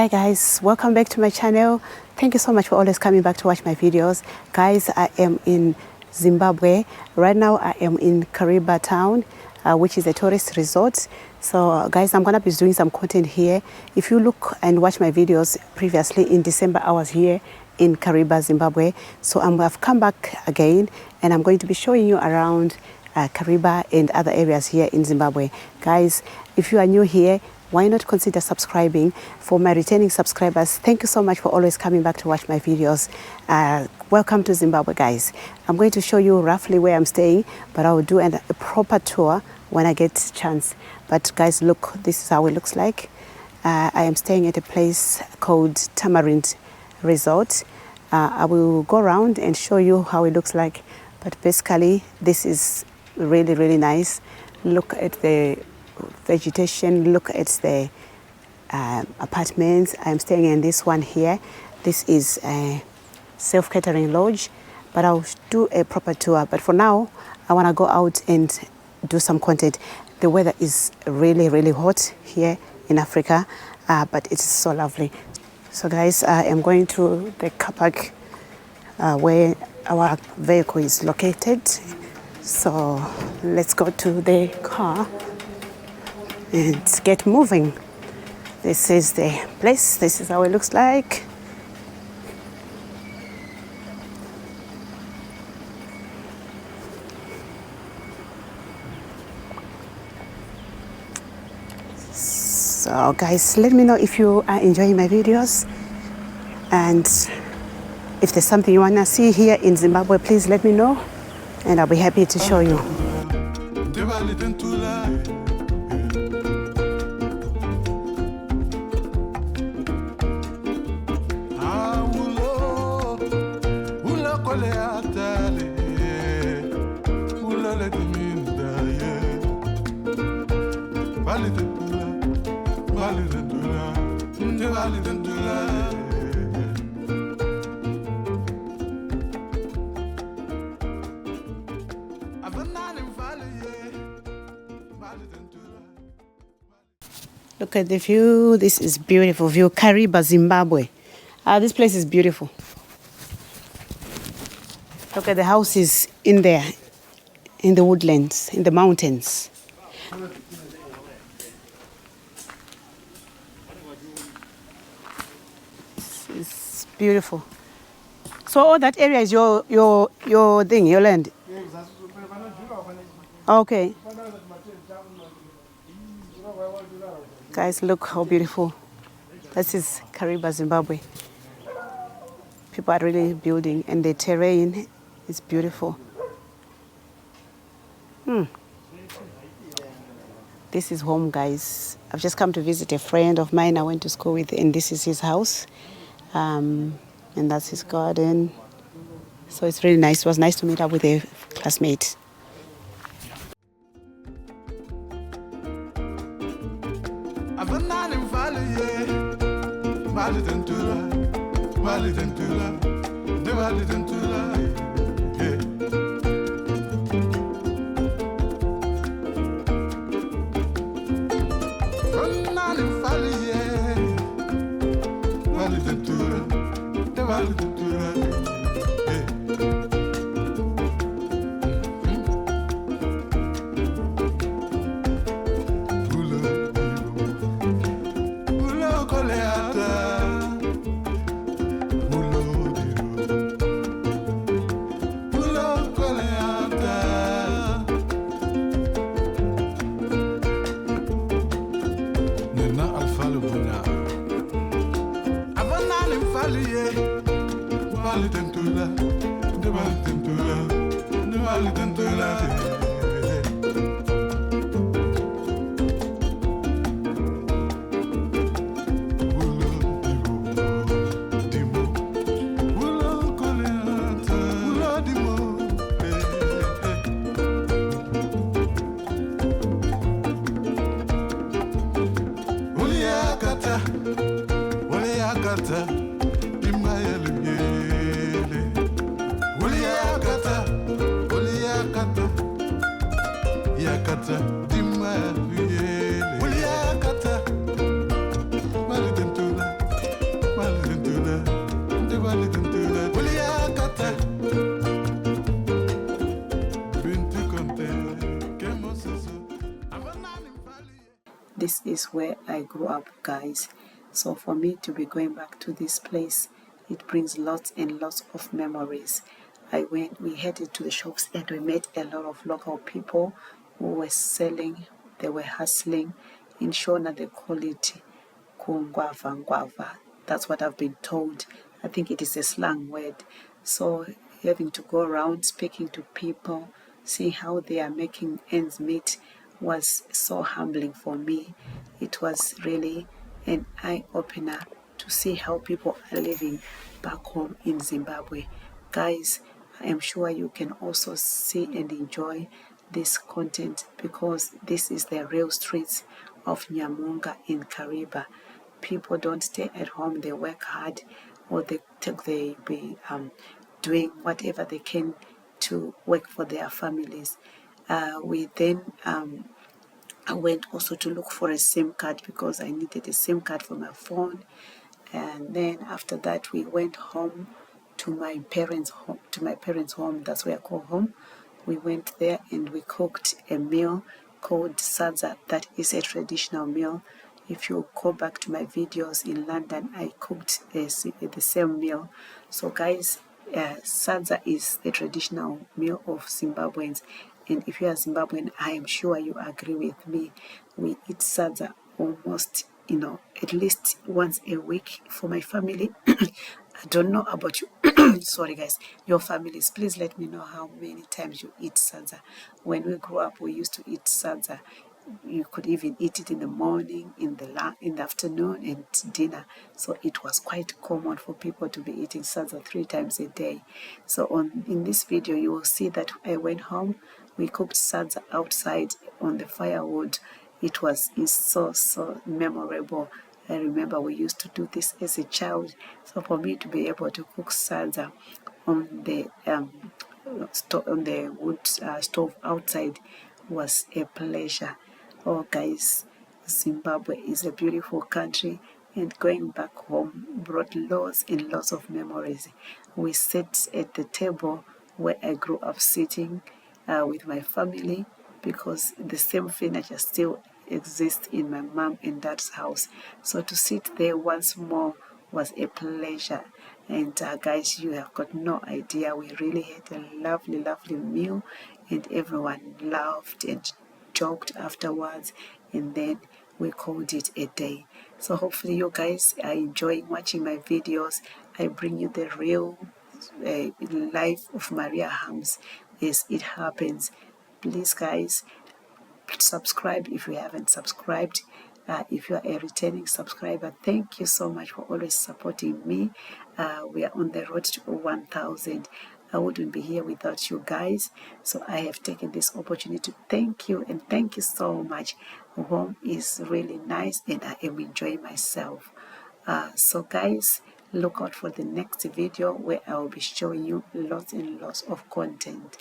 Hi guys, welcome back to my channel. Thank you so much for always coming back to watch my videos. Guys, I am in Zimbabwe. Right now I am in Kariba town, which is a tourist resort. So guys, I'm gonna be doing some content here. If you look and watch my videos previously in December, I was here in Kariba, Zimbabwe. So I've come back again and I'm going to be showing you around Kariba and other areas here in Zimbabwe. Guys, if you are new here, why not consider subscribing? For my returning subscribers, thank you so much for always coming back to watch my videos. Welcome to Zimbabwe, guys. I'm going to show you roughly where I'm staying, but I will do a proper tour when I get a chance. But guys, look, this is how it looks like. I am staying at a place called Tamarind Resort. I will go around and show you how it looks like. But basically, this is really, really nice. Look at the vegetation, look at the apartments. I'm staying in this one here. This is a self-catering lodge, but I'll do a proper tour. But for now, I want to go out and do some content. The weather is really, really hot here in Africa, but it's so lovely. So guys, I am going to the car park where our vehicle is located. So let's go to the car and get moving. This is the place. This is how it looks like. So guys, let me know if you are enjoying my videos, and if there's something you want to see here in Zimbabwe, please let me know and I'll be happy to show you. Look at the view. This is beautiful view. Kariba, Zimbabwe. This place is beautiful. Look at the houses in there, in the woodlands, in the mountains. It's beautiful. So all that area is your thing, your land. Okay. Guys, look how beautiful. This is Kariba, Zimbabwe. People are really building, and the terrain is beautiful. This is home, guys. I've just come to visit a friend of mine I went to school with, and this is his house. And that's his garden. So it's really nice. It was nice to meet up with a classmate. this is where I grew up, guys. So for me to be going back to this place, it brings lots and lots of memories. We headed to the shops and we met a lot of local people who were selling, they were hustling. In Shona they call it kungwava ngwava. That's what I've been told. I think it is a slang word. So having to go around speaking to people, seeing how they are making ends meet was so humbling for me. It was really an eye-opener to see how people are living back home in Zimbabwe. Guys, I am sure you can also see and enjoy this content because this is the real streets of Nyamunga in Kariba. People don't stay at home, they work hard, or they be doing whatever they can to work for their families. We then I went also to look for a SIM card because I needed a SIM card for my phone. And then after that, we went home to my parents' home. That's where I call home. We went there and we cooked a meal called Sadza. That is a traditional meal. If you go back to my videos in London, I cooked the same meal. So guys, Sadza is the traditional meal of Zimbabweans. And if you are Zimbabwean, I am sure you agree with me. We eat Sadza almost, at least once a week for my family. I don't know about you. Sorry, guys. Your families, please let me know how many times you eat Sadza. When we grew up, we used to eat Sadza. You could even eat it in the morning, in the afternoon, and dinner. So it was quite common for people to be eating Sadza 3 times a day. So in this video, you will see that I went home. We cooked Sadza outside on the firewood. It's so memorable. I remember we used to do this as a child. So for me to be able to cook Sadza on the wood stove outside was a pleasure. Oh guys, Zimbabwe is a beautiful country, and going back home brought lots and lots of memories. We sat at the table where I grew up sitting with my family because the same furniture still exists in my mom and dad's house. So to sit there once more was a pleasure. And guys, you have got no idea. We really had a lovely, lovely meal, and everyone laughed and joked afterwards, and then we called it a day. So hopefully you guys are enjoying watching my videos. I bring you the real life of Maria Hams as it happens. Please guys, subscribe if you haven't subscribed. If you are a returning subscriber, thank you so much for always supporting me. We are on the road to 1,000. I wouldn't be here without you guys. So I have taken this opportunity to thank you, and thank you so much. Home is really nice and I am enjoying myself. So guys, look out for the next video where I will be showing you lots and lots of content.